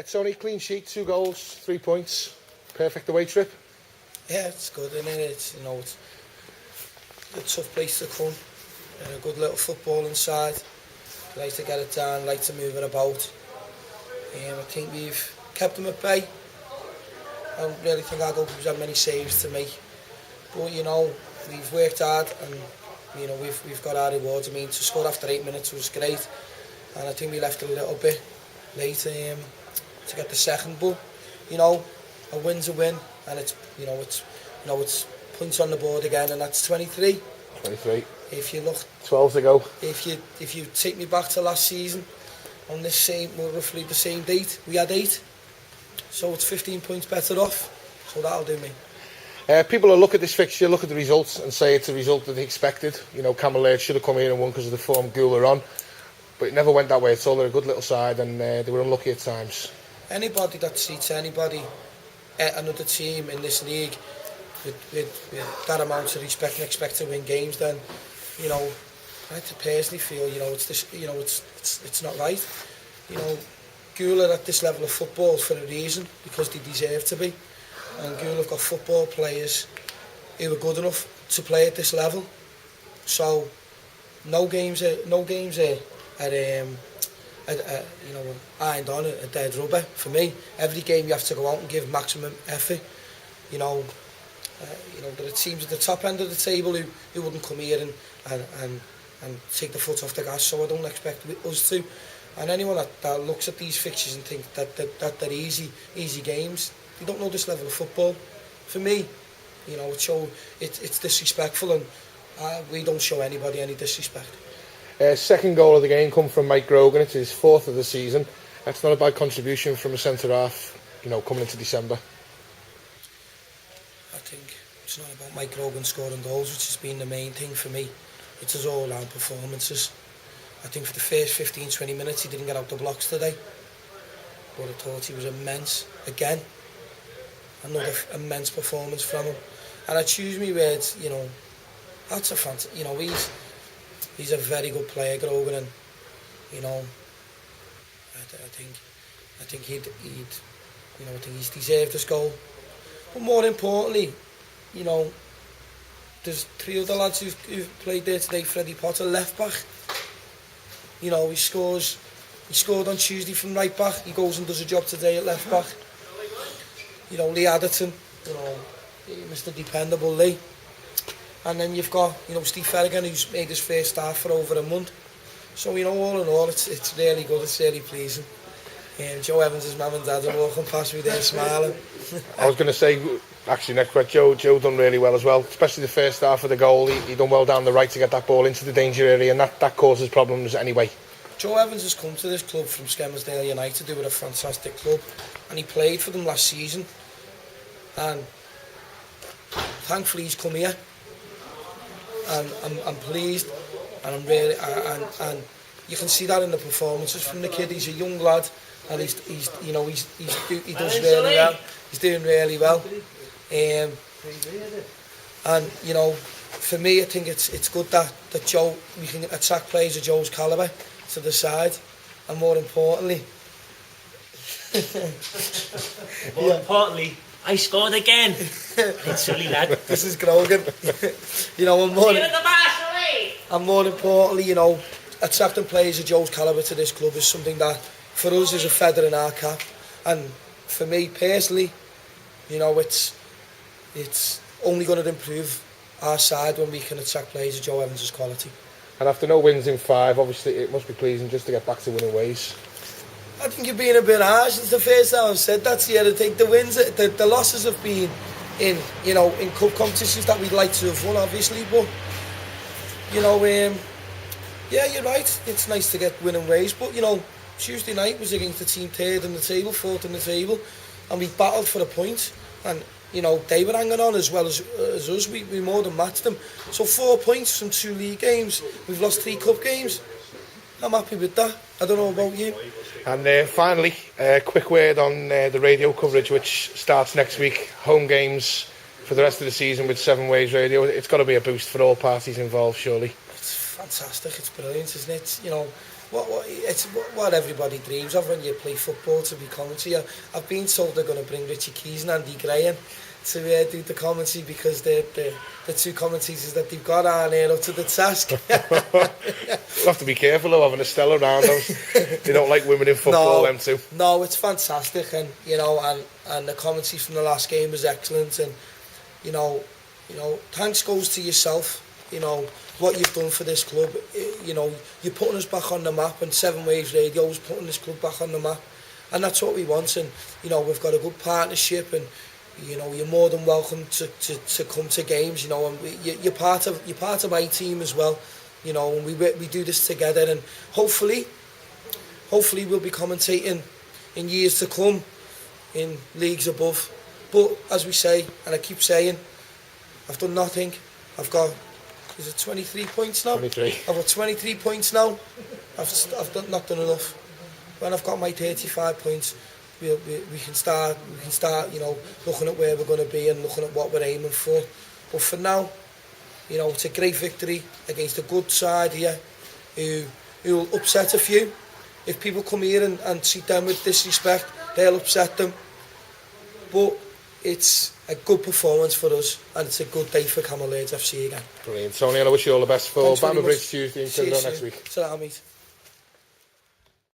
Tony, clean sheet, 2 goals, 3 points, perfect away trip. Yeah, it's good, isn't it? It's a tough place to come. A good little football inside. Like to get it down, like to move it about. I think we've kept them at bay. I don't really think our goalkeepers had many saves to make. But we've worked hard and we've got our rewards. To score after 8 minutes was great, and I think we left a little bit late to get the second. But a win's a win, and it's points on the board again, and that's 23. 23. If you look 12 to go. If you take me back to last season, on this roughly the same date, we had 8. So it's 15 points better off. So that'll do me. People will look at this fixture, look at the results, and say it's a result that they expected. Cammell Laird should have come here and won because of the form Goole are on, but it never went that way at all. They're a good little side, and they were unlucky at times. Anybody that treats another team in this league with that amount of respect and expect to win games, then I personally feel it's not right. Goole are at this level of football for a reason, because they deserve to be. And Goole have got football players who are good enough to play at this level. So no games are ironed on a dead rubber. For me, every game you have to go out and give maximum effort. There are teams at the top end of the table who wouldn't come here and take the foot off the gas. So I don't expect us to. And anyone that looks at these fixtures and thinks that they're easy games, they don't know this level of football. For me, it's disrespectful, and we don't show anybody any disrespect. Second goal of the game come from Mike Grogan. It's his 4th of the season. That's not a bad contribution from a centre half, coming into December. I think it's not about Mike Grogan scoring goals, which has been the main thing for me. It's his all-round performances. I think for the first 15-20 minutes he didn't get out the blocks today, but I thought he was immense again. Another immense performance from him, and I choose my words. That's a fantastic. He's a very good player, Grogan, and I think he'd I think he's deserved this goal. But more importantly, there's 3 other lads who've played there today. Freddie Potter, left back. He scored on Tuesday from right back. He goes and does a job today at left back. Lee Adderton, Mr. Dependable Lee. And then you've got, Steve Ferrigan, who's made his first start for over a month. So, all in all, it's really good, it's really pleasing. Joe Evans' mum and dad are walking past me there smiling. I was going to say, actually, next question, Joe done really well as well, especially the first half of the goal. He done well down the right to get that ball into the danger area, and that causes problems anyway. Joe Evans has come to this club from Skelmersdale United. They were a fantastic club, and he played for them last season. And thankfully he's come here, and I'm pleased, and I'm really and you can see that in the performances from the kid. He's a young lad, and he does really well. He's doing really well, and for me, I think it's good that Joe, we can attract players of Joe's calibre to the side, and more importantly, I scored again. It's silly lad. This is Grogan. And more importantly, attracting players of Joe's calibre to this club is something that, for us, is a feather in our cap. And for me personally, it's only going to improve our side when we can attract players of Joe Evans' quality. And after no wins in 5, obviously it must be pleasing just to get back to winning ways. I think you're being a bit harsh. It's the first time I've said that to you. I think the wins, the losses have been in cup competitions that we'd like to have won, obviously. But yeah, you're right. It's nice to get winning ways. But Tuesday night was against the team 3rd in the table, 4th in the table, and we battled for a point. And they were hanging on as well as us. We more than matched them. So 4 points from 2 league games. We've lost 3 cup games. I'm happy with that. I don't know about you. And finally, a quick word on the radio coverage, which starts next week. Home games for the rest of the season with 7 Ways Radio. It's got to be a boost for all parties involved, surely. It's fantastic. It's brilliant, isn't it? it's what everybody dreams of when you play football, to be commentary. I've been told they're going to bring Richie Keys and Andy Graham to do the commentary because the two commentators that they've got aren't up to the task. You'll have to be careful of having Estelle around them. They don't like women in football, them two. No, it's fantastic, and and the commentary from the last game was excellent, and thanks goes to yourself. What you've done for this club. You're putting us back on the map, and Seven Waves Radio is putting this club back on the map, and that's what we want. And we've got a good partnership, and you're more than welcome to come to games. And you're part of my team as well. And we do this together, and hopefully we'll be commentating in years to come in leagues above. But as we say, and I keep saying, I've done nothing. I've got, is it 23 points now? 23. I've got 23 points now. I've not done enough. When I've got my 35 points, we can start looking at where we're going to be and looking at what we're aiming for. But for now, it's a great victory against a good side here who will upset a few. If people come here and treat them with disrespect, they'll upset them. But it's a good performance for us, and it's a good day for Cammell Laird FC again. Brilliant. Tony, I wish you all the best for Bamber Bridge Tuesday and next week. Ta-ra, mate.